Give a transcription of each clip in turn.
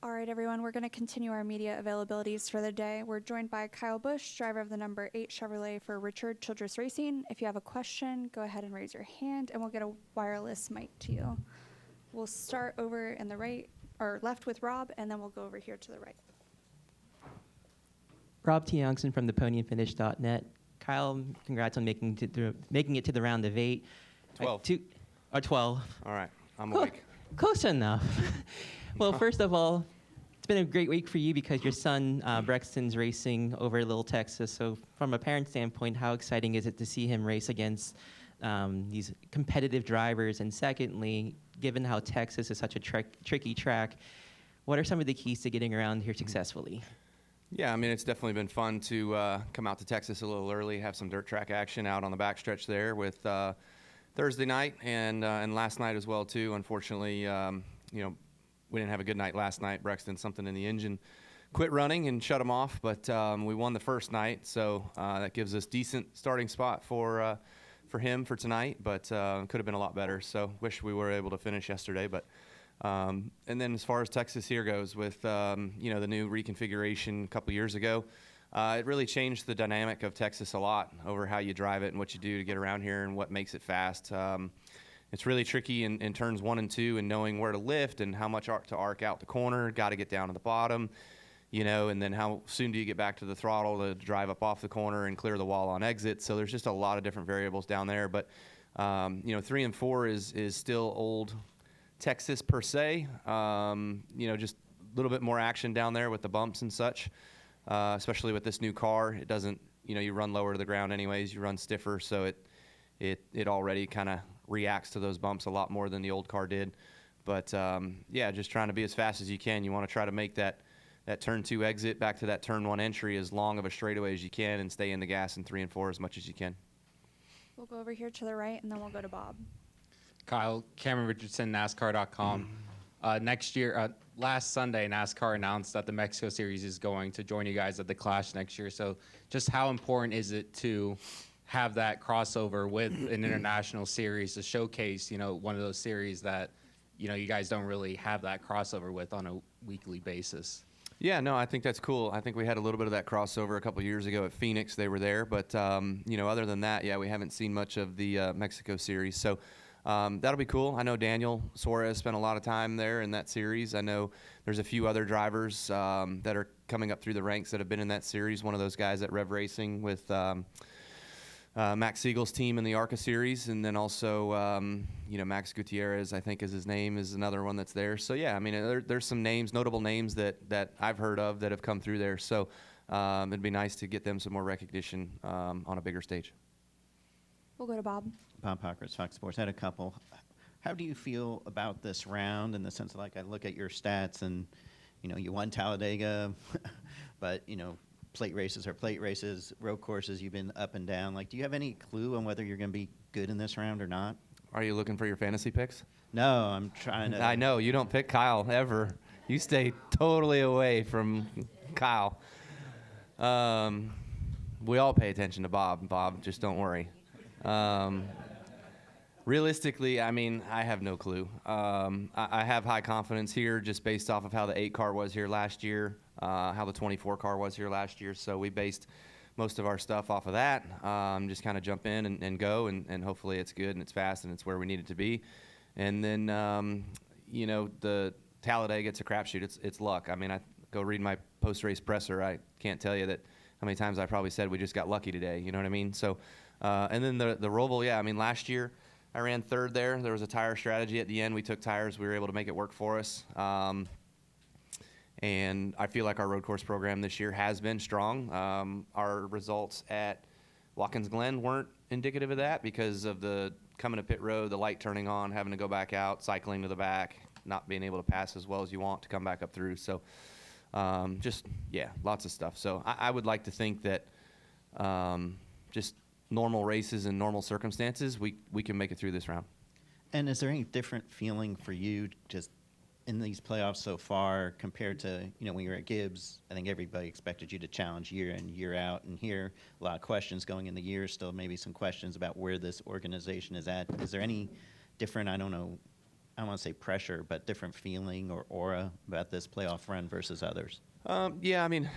All right, everyone, we're going to continue our media availabilities for the day. We're joined by Kyle Busch, driver of the number 8 Chevrolet for Richard Childress Racing. If you have a question, go ahead and raise your hand, and we'll get a wireless mic to you. We'll start over in the right or left with Rob, and then we'll go over here to the right. Rob T. Youngson from theponyandfinish.net. Kyle, congrats on making it to the round of 8. 12. 12. All right, I'm awake. Close enough. Well, first of all, it's been a great week for you because your son, Brexton's racing over at Little Texas. So from a parent standpoint, how exciting is it to see him race against these competitive drivers? And secondly, given how Texas is such a tricky track, what are some of the keys to getting around here successfully? Yeah, I mean, it's definitely been fun to come out to Texas a little early, have some dirt track action out on the backstretch there with Thursday night and last night as well, too. Unfortunately, we didn't have a good night last night. Brexton, something in the engine, quit running and shut him off. But we won the first night, so that gives us decent starting spot for him for tonight. But could have been a lot better. So wish we were able to finish yesterday. But and then as far as Texas here goes, with the new reconfiguration a couple years ago, it really changed the dynamic of Texas a lot over how you drive it and what you do to get around here and what makes it fast. It's really tricky in turns 1 and 2 and knowing where to lift and how much to arc out the corner, got to get down to the bottom, and then how soon do you get back to the throttle to drive up off the corner and clear the wall on exit. So there's just a lot of different variables down there. But, 3 and 4 is still old Texas per se. Just a little bit more action down there with the bumps and such, especially with this new car. It doesn't, you run lower to the ground anyways, you run stiffer, so it already kind of reacts to those bumps a lot more than the old car did. But just trying to be as fast as you can. You want to try to make that turn 2 exit back to that turn 1 entry as long of a straightaway as you can and stay in the gas in 3 and 4 as much as you can. We'll go over here to the right, and then we'll go to Bob. Kyle, Cameron Richardson, NASCAR.com. Next year, last Sunday, NASCAR announced that the Mexico Series is going to join you guys at the Clash next year. So just how important is it to have that crossover with an international series to showcase, one of those series that, you guys don't really have that crossover with on a weekly basis? Yeah, no, I think that's cool. I think we had a little bit of that crossover a couple years ago at Phoenix. They were there. But, other than that, we haven't seen much of the Mexico series. So that'll be cool. I know Daniel Suarez spent a lot of time there in that series. I know there's a few other drivers that are coming up through the ranks that have been in that series. One of those guys at Rev Racing with Max Siegel's team in the ARCA series, and then also, Max Gutierrez, I think is his name, is another one that's there. So, yeah, I mean, there's some names, notable names that I've heard of that have come through there. So it'd be nice to get them some more recognition on a bigger stage. We'll go to Bob. Bob Pockers, Fox Sports. I had a couple. How do you feel about this round in the sense of, I look at your stats and, you won Talladega, but, plate races are plate races, road courses, you've been up and down. Do you have any clue on whether you're going to be good in this round or not? Are you looking for your fantasy picks? No, I'm trying to. I know. You don't pick Kyle ever. You stay totally away from Kyle. We all pay attention to Bob. Bob, just don't worry. Realistically, I mean, I have no clue. I have high confidence here just based off of how the 8 car was here last year, how the 24 car was here last year. So we based most of our stuff off of that. Just kind of jump in and go, and hopefully it's good and it's fast and it's where we need it to be. And then, the Talladega, it's a crapshoot. It's luck. I mean, I go read my post-race presser. I can't tell you how many times I probably said we just got lucky today. You know what I mean? So, and then the Roval, I mean, last year, I ran 3rd there. There was a tire strategy at the end. We took tires. We were able to make it work for us. And I feel like our road course program this year has been strong. Our results at Watkins Glen weren't indicative of that because of the coming to pit road, the light turning on, having to go back out, cycling to the back, not being able to pass as well as you want to come back up through. So lots of stuff. So I would like to think that just normal races and normal circumstances, we can make it through this round. And is there any different feeling for you just in these playoffs so far compared to, when you were at Gibbs? I think everybody expected you to challenge year in, year out, and here a lot of questions going in the year, still maybe some questions about where this organization is at. Is there any different, I don't want to say pressure, but different feeling or aura about this playoff run versus others? Yeah, I mean,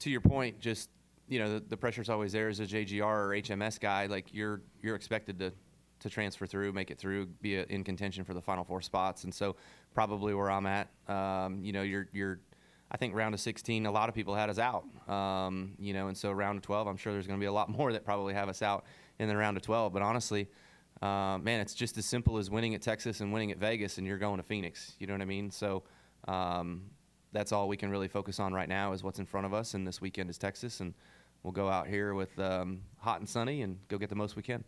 to your point, just the pressure's always there as a JGR or HMS guy. Like you're expected to transfer through, make it through, be in contention for the final 4 spots, and so probably where I'm at. You're I think round of 16, a lot of people had us out. And so round of 12, I'm sure there's going to be a lot more that probably have us out in the round of 12. But honestly, man, it's just as simple as winning at Texas and winning at Vegas, and you're going to Phoenix. You know what I mean? So that's all we can really focus on right now is what's in front of us, and this weekend is Texas, and we'll go out here with hot and sunny and go get the most we can.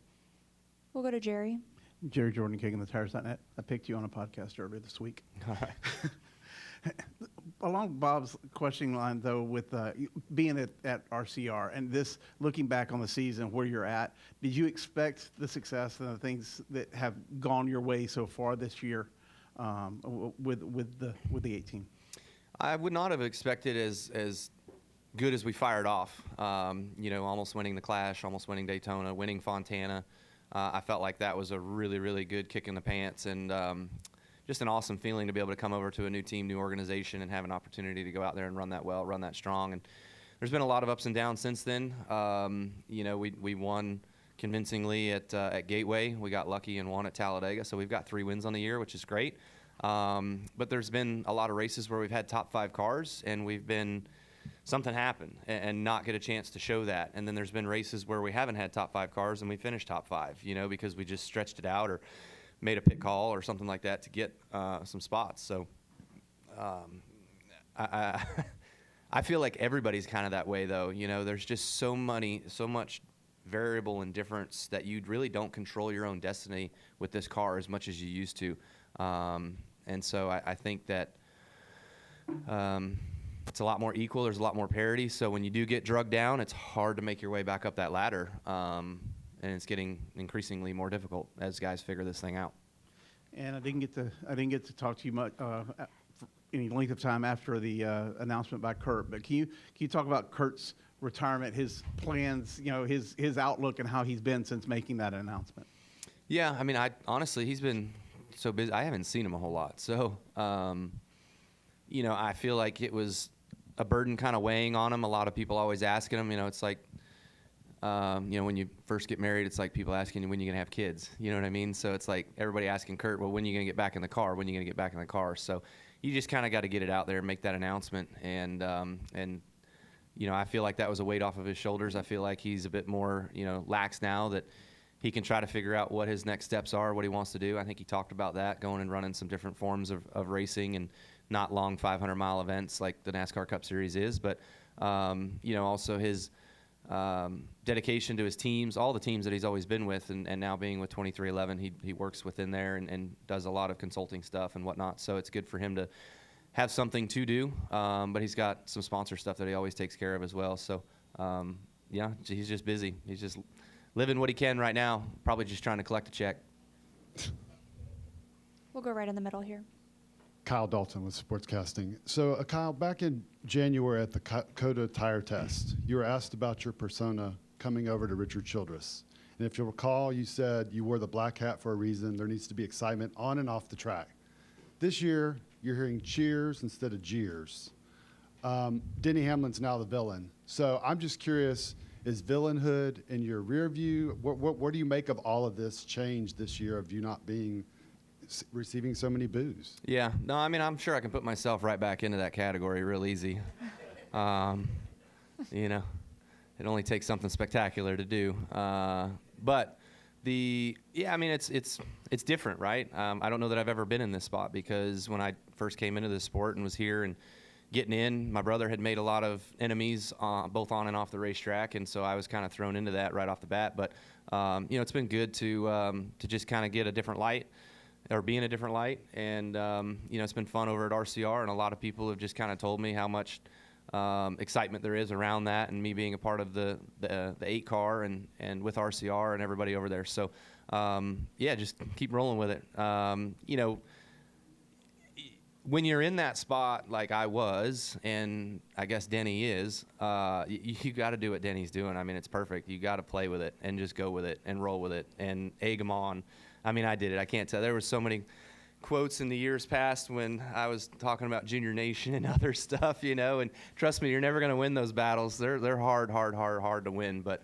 We'll go to Jerry. Jerry Jordan, King of the Tires.net. I picked you on a podcast earlier this week. All right. Along Bob's questioning line, though, with being at RCR and this, looking back on the season where you're at, did you expect the success and the things that have gone your way so far this year with the 18? I would not have expected as good as we fired off. Almost winning the Clash, almost winning Daytona, winning Fontana. I felt like that was a really, really good kick in the pants, and just an awesome feeling to be able to come over to a new team, new organization, and have an opportunity to go out there and run that well, run that strong. And there's been a lot of ups and downs since then. We won convincingly at Gateway. We got lucky and won at Talladega, so we've got 3 wins on the year, which is great. But there's been a lot of races where we've had top 5 cars, and we've been something happen and not get a chance to show that. And then there's been races where we haven't had top 5 cars and we finished top 5, because we just stretched it out or made a pit call or something like that to get some spots. So I feel like everybody's kind of that way, though. There's just so much variable and difference that you really don't control your own destiny with this car as much as you used to. And so I think that it's a lot more equal. There's a lot more parity. So when you do get drugged down, it's hard to make your way back up that ladder. And it's getting increasingly more difficult as guys figure this thing out. And I didn't get to talk to you much for any length of time after the announcement by Kurt. But can you talk about Kurt's retirement, his plans, his outlook, and how he's been since making that announcement? Yeah, I mean, honestly, he's been so busy. I haven't seen him a whole lot. So, I feel like it was a burden kind of weighing on him. A lot of people always asking him. It's like, when you first get married, it's like people asking you when you're going to have kids. You know what I mean? So it's like everybody asking Kurt, well, when are you going to get back in the car? When are you going to get back in the car? So you just kind of got to get it out there and make that announcement. And I feel like that was a weight off of his shoulders. I feel like he's a bit more, lax now that he can try to figure out what his next steps are, what he wants to do. I think he talked about that, going and running some different forms of racing and not long 500-mile events like the NASCAR Cup Series is, but, also his dedication to his teams, all the teams that he's always been with, and now being with 2311, he works within there and does a lot of consulting stuff and whatnot. So it's good for him to have something to do, but he's got some sponsor stuff that he always takes care of as well. So, he's just busy. He's just living what he can right now, probably just trying to collect a check. We'll go right in the middle here. Kyle Dalton with Sportscasting. So, Kyle, back in January at the COTA tire test, you were asked about your persona coming over to Richard Childress. And if you'll recall, you said you wore the black hat for a reason. There needs to be excitement on and off the track. This year, you're hearing cheers instead of jeers. Denny Hamlin's now the villain. So I'm just curious, is villainhood in your rear view? What do you make of all of this change this year of you not receiving so many boos? Yeah, no, I mean, I'm sure I can put myself right back into that category real easy. It only takes something spectacular to do. But it's different, right? I don't know that I've ever been in this spot because when I first came into this sport and was here and getting in, my brother had made a lot of enemies both on and off the racetrack, and so I was kind of thrown into that right off the bat. But it's been good to just kind of get a different light, or be in a different light, and it's been fun over at RCR, and a lot of people have just kind of told me how much excitement there is around that, and me being a part of the 8 car and with RCR and everybody over there. So just keep rolling with it. When you're in that spot like I was, and I guess Denny is, you got to do what Denny's doing. I mean, it's perfect. You got to play with it and just go with it and roll with it and egg them on. I mean, I did it. I can't tell. There were so many quotes in the years past when I was talking about Junior Nation and other stuff, you know. And trust me, you're never going to win those battles. They're hard to win. But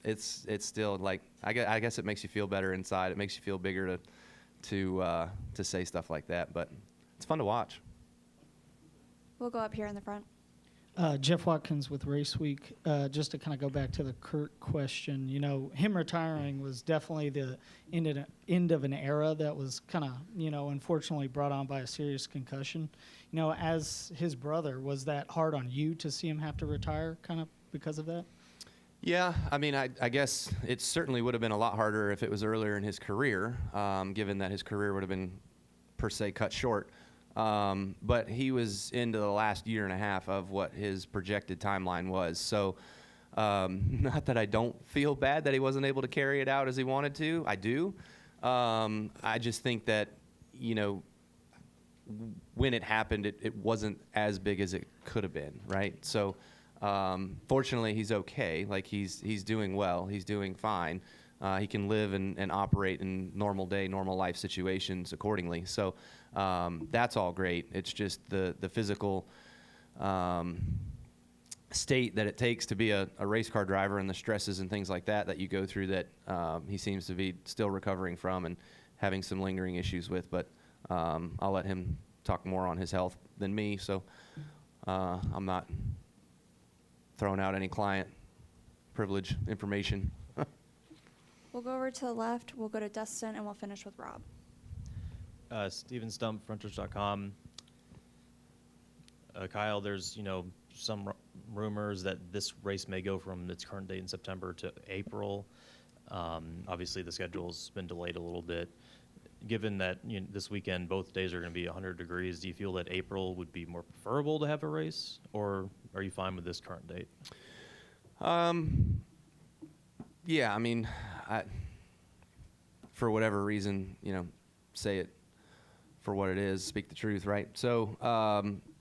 it's still like I guess it makes you feel better inside. It makes you feel bigger to say stuff like that. But it's fun to watch. We'll go up here in the front. Jeff Watkins with Race Week. Just to kind of go back to the Kurt question, you know, him retiring was definitely the end of an era that was kind of, you know, unfortunately brought on by a serious concussion. You know, as his brother, was that hard on you to see him have to retire kind of because of that? Yeah, I mean, I guess it certainly would have been a lot harder if it was earlier in his career, given that his career would have been, per se, cut short. But he was into the last year and a half of what his projected timeline was. So not that I don't feel bad that he wasn't able to carry it out as he wanted to. I do. I just think that, you know, when it happened, it wasn't as big as it could have been, right? So fortunately, he's okay. Like, he's doing well. He's doing fine. He can live and operate in normal life situations accordingly. So that's all great. It's just the physical state that it takes to be a race car driver and the stresses and things like that you go through that he seems to be still recovering from and having some lingering issues with. But I'll let him talk more on his health than me. So I'm not throwing out any client privilege information. We'll go over to the left. We'll go to Dustin, and we'll finish with Rob. Steven Stump, fronters.com. Kyle, there's, you know, some rumors that this race may go from its current date in September to April. Obviously, the schedule's been delayed a little bit. Given that, you know, this weekend both days are going to be 100 degrees, do you feel that April would be more preferable to have a race, or are you fine with this current date? Yeah, I mean, for whatever reason, you know, say it for what it is, speak the truth, right? So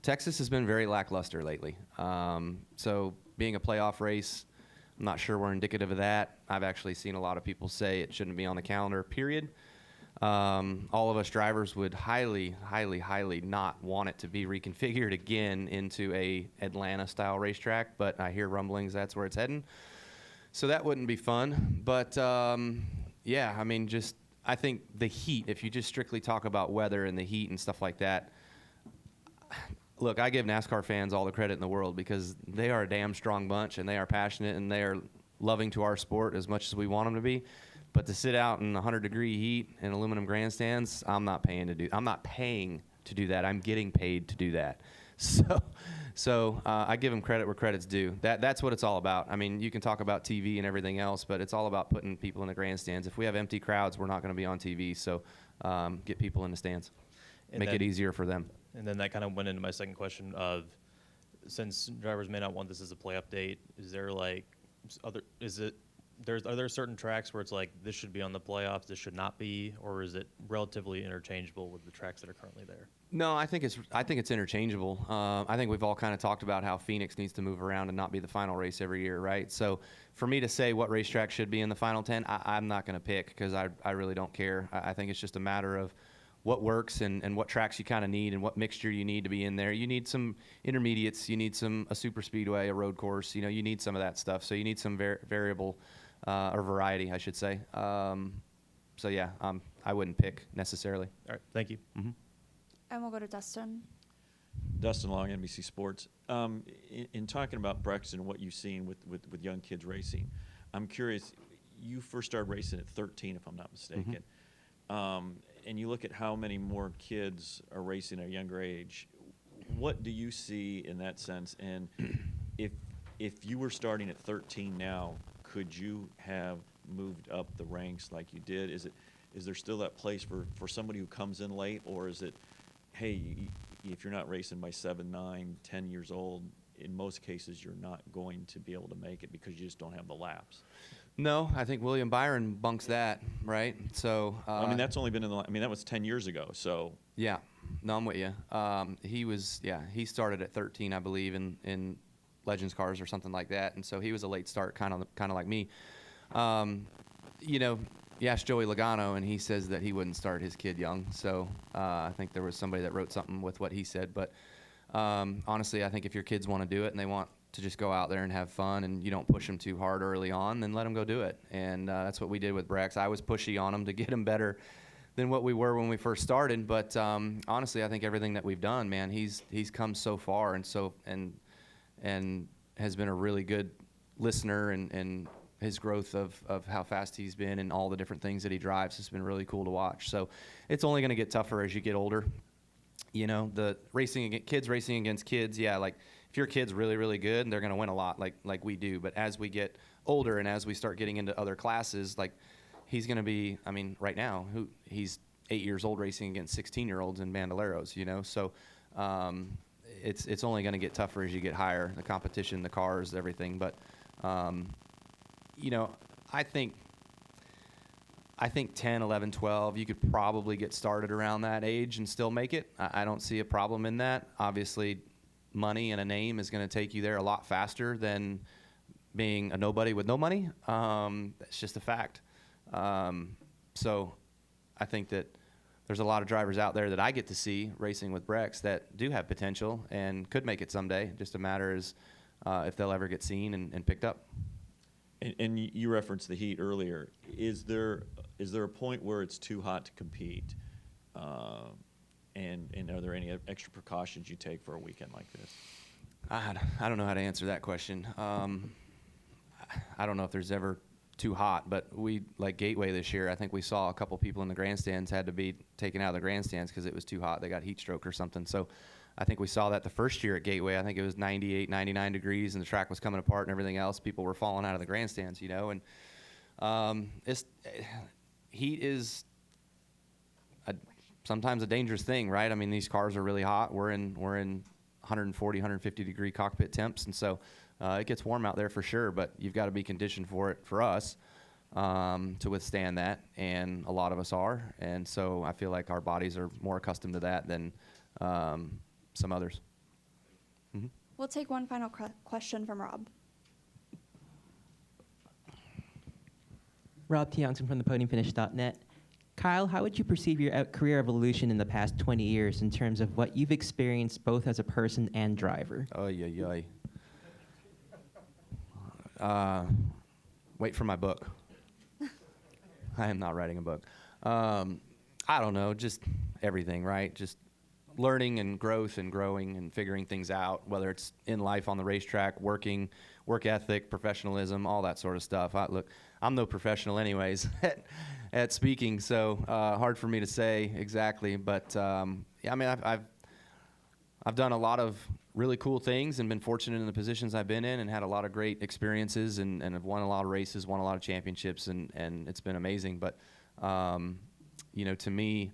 Texas has been very lackluster lately. So being a playoff race, I'm not sure we're indicative of that. I've actually seen a lot of people say it shouldn't be on the calendar, period. All of us drivers would highly not want it to be reconfigured again into a Atlanta-style racetrack, but I hear rumblings that's where it's heading. So that wouldn't be fun. But, yeah, I mean, I think the heat, if you just strictly talk about weather and the heat and stuff like that, look, I give NASCAR fans all the credit in the world because they are a damn strong bunch and they are passionate and they are loving to our sport as much as we want them to be. But to sit out in 100-degree heat in aluminum grandstands, I'm not paying to do that. I'm getting paid to do that. So I give them credit where credit's due. That's what it's all about. I mean, you can talk about TV and everything else, but it's all about putting people in the grandstands. If we have empty crowds, we're not going to be on TV. So get people in the stands. Make it easier for them. And then that kind of went into my second question of, since drivers may not want this as a play update, are there certain tracks where it's like this should be on the playoffs, this should not be, or is it relatively interchangeable with the tracks that are currently there? No, I think it's interchangeable. I think we've all kind of talked about how Phoenix needs to move around and not be the final race every year, right? So for me to say what racetrack should be in the final 10, I'm not going to pick because I really don't care. I think it's just a matter of what works and what tracks you kind of need and what mixture you need to be in there. You need some intermediates. You need a super speedway, a road course. You know, you need some of that stuff. So you need some variable or variety, I should say. So yeah, I wouldn't pick necessarily. All right, thank you. Mm-hmm. And we'll go to Dustin. Dustin Long, NBC Sports. In talking about Brexton and what you've seen with young kids racing, I'm curious, you first started racing at 13, if I'm not mistaken. Mm-hmm. And you look at how many more kids are racing at a younger age. What do you see in that sense? And if you were starting at 13 now, could you have moved up the ranks like you did? Is there still that place for somebody who comes in late, or is it, hey, if you're not racing by 7, 9, 10 years old, in most cases you're not going to be able to make it because you just don't have the laps? No, I think Byron bunks that, right? So I mean, that's only been that was 10 years ago. So yeah, no, I'm with you. He started at 13, I believe, in Legends cars or something like that, and so he was a late start, kind of like me. You know, you ask Joey Logano, and he says that he wouldn't start his kid young. So I think there was somebody that wrote something with what he said. But honestly, I think if your kids want to do it and they want to just go out there and have fun, and you don't push them too hard early on, then let them go do it. And that's what we did with Brex. I was pushy on him to get him better than what we were when we first started. But honestly, I think everything that we've done, man, he's come so far and has been a really good listener, and his growth of how fast he's been and all the different things that he drives has been really cool to watch. So it's only going to get tougher as you get older. You know, the kids racing against kids, yeah, like if your kid's really, really good, they're going to win a lot like we do. But as we get older and as we start getting into other classes, like he's going to be, I mean, right now, he's 8 years old racing against 16-year-olds in Bandoleros, you know. So it's only going to get tougher as you get higher, the competition, the cars, everything. But, you know, I think 10, 11, 12, you could probably get started around that age and still make it. I don't see a problem in that. Obviously, money and a name is going to take you there a lot faster than being a nobody with no money. That's just a fact. So I think that there's a lot of drivers out there that I get to see racing with Brex that do have potential and could make it someday. Just a matter is if they'll ever get seen and picked up. And you referenced the heat earlier. Is there a point where it's too hot to compete? And are there any extra precautions you take for a weekend like this? I don't know how to answer that question. I don't know if there's ever too hot, but we, like Gateway this year, I think we saw a couple people in the grandstands had to be taken out of the grandstands because it was too hot. They got heat stroke or something. So I think we saw that the first year at Gateway. I think it was 98, 99 degrees, and the track was coming apart and everything else. People were falling out of the grandstands, you know. And heat is sometimes a dangerous thing, right? I mean, these cars are really hot. We're in 140, 150 degree cockpit temps, and so it gets warm out there for sure. But you've got to be conditioned for it, for us, to withstand that, and a lot of us are. And so I feel like our bodies are more accustomed to that than some others. Mm-hmm. We'll take one final question from Rob. Rob Tiongson from thepodiumfinish.net. Kyle, how would you perceive your career evolution in the past 20 years in terms of what you've experienced both as a person and driver? Wait for my book. I am not writing a book. I don't know, just everything, right? Just learning and growth and growing and figuring things out, whether it's in life, on the racetrack, work ethic, professionalism, all that sort of stuff. Look, I'm no professional anyways at speaking, so hard for me to say exactly. But yeah, I mean, I've done a lot of really cool things and been fortunate in the positions I've been in and had a lot of great experiences and have won a lot of races, won a lot of championships, and it's been amazing. But you know, to me,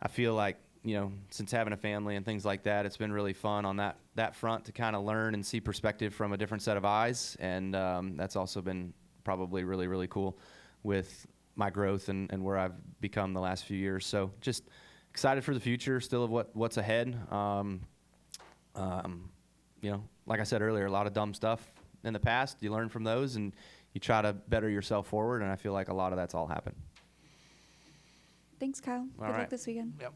I feel like, you know, since having a family and things like that, it's been really fun on that front to kind of learn and see perspective from a different set of eyes. And that's also been probably really, really cool with my growth and where I've become the last few years. So just excited for the future, still of what's ahead. You know, like I said earlier, a lot of dumb stuff in the past. You learn from those and you try to better yourself forward. And I feel like a lot of that's all happened. Thanks, Kyle. All Good right. luck this weekend. Yep.